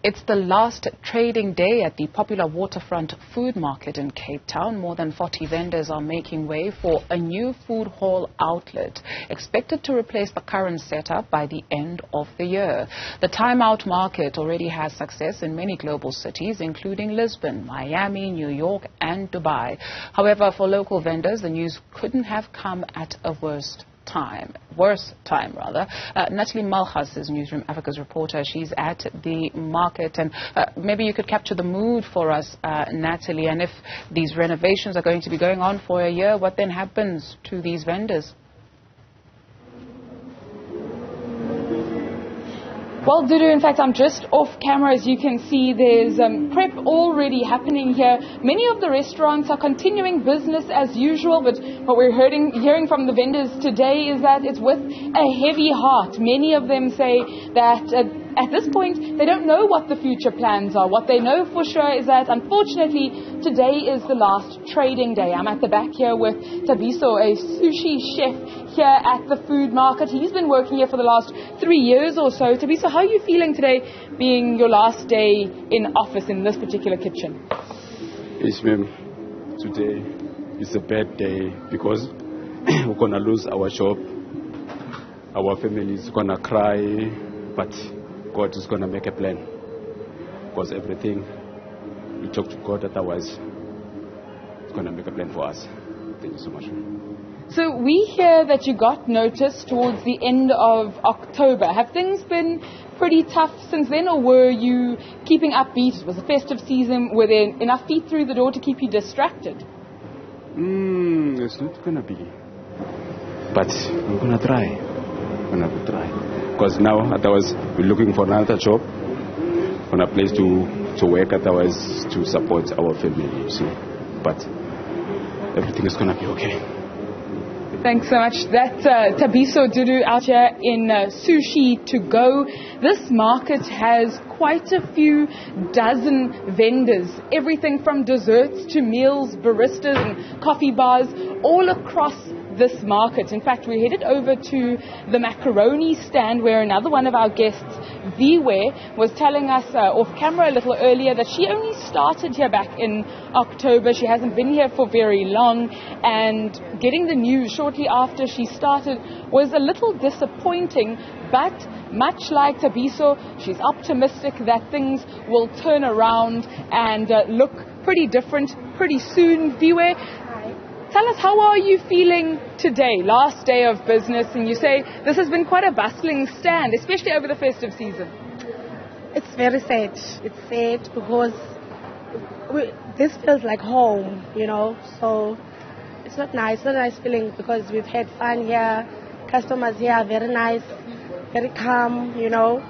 It's the last trading day at the popular Waterfront Food Market in Cape Town. More than 40 vendors are making way for a new food hall outlet, expected to replace the current setup by the end of the year. The time-out market already has success in many global cities, including Lisbon, Miami, New York and Dubai. However, for local vendors, the news couldn't have come at a worse time. Natalie Malgas is Newzroom Afrika's reporter. She's at the market, and maybe you could capture the mood for us, Natalie, and if these renovations are going to be going on for a year, what then happens to these vendors? Well, Dudu, in fact, I'm just off camera. As you can see, there's prep already happening here. Many of the restaurants are continuing business as usual, but what we're hearing from the vendors today is that it's with a heavy heart. Many of them say that at this point, they don't know what the future plans are. What they know for sure is that, unfortunately, today is the last trading day. I'm at the back here with Thabiso, a sushi chef here at the food market. He's been working here for the last 3 years or so. Thabiso, how are you feeling today, being your last day in office in this particular kitchen? Yes, ma'am. Today is a bad day because we're going to lose our shop. Our family is going to cry, but God is going to make a plan, because everything we talk to God, otherwise it's going to make a plan for us. Thank you so much. So we hear that you got notice towards the end of October. Have things been pretty tough since then, or were you keeping upbeat? It was a festive season. Were there enough feet through the door to keep you distracted? It's not going to be, but we're going to try. We're going to try. Because now, otherwise, we're looking for another job, on a place to work, otherwise to support our family, you see. But everything is going to be okay. Thanks so much. That's Thabiso Dudu out here in Sushi to Go. This market has quite a few dozen vendors. Everything from desserts to meals, baristas and coffee bars all across this market. In fact, we headed over to the macaroni stand where another one of our guests, Viwe, was telling us off camera a little earlier that she only started here back in October. She hasn't been here for very long, and getting the news shortly after she started was a little disappointing, but much like Thabiso, she's optimistic that things will turn around and look pretty different pretty soon. Viwe, tell us, how are you feeling today, last day of business? And you say this has been quite a bustling stand, especially over the festive season. It's very sad. It's sad because this feels like home, you know. So it's not nice. It's not a nice feeling because we've had fun here. Customers here are very nice, very calm, you know.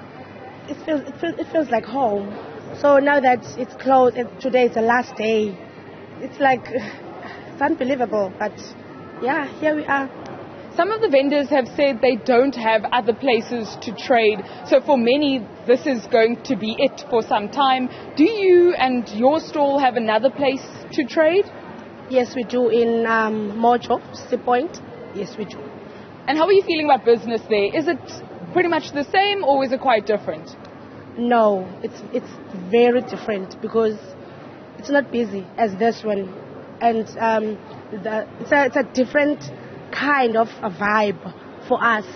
It feels like home. So now that it's closed, today is the last day. It's like... it's unbelievable, but yeah, here we are. Some of the vendors have said they don't have other places to trade, so for many this is going to be it for some time. Do you and your stall have another place to trade? Yes, we do, in Mojo, Sea Point. Yes, we do. And how are you feeling about business there? Is it pretty much the same, or is it quite different? No, it's very different because it's not busy as this one. And it's a different kind of a vibe for us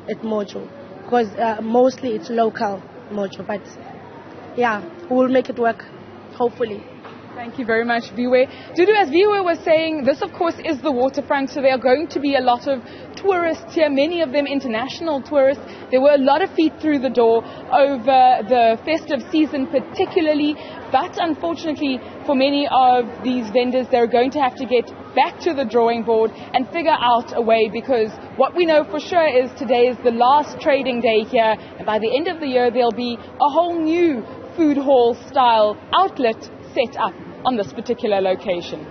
at Mojo, because mostly it's local Mojo, but yeah, we'll make it work, hopefully. Thank you very much, Viwe. Dudu, as Viwe was saying, this of course is the waterfront, so there are going to be a lot of tourists here, many of them international tourists. There were a lot of feet through the door over the festive season particularly, but unfortunately for many of these vendors, they're going to have to get back to the drawing board and figure out a way, because what we know for sure is today is the last trading day here, and by the end of the year there'll be a whole new food hall style outlet set up on this particular location.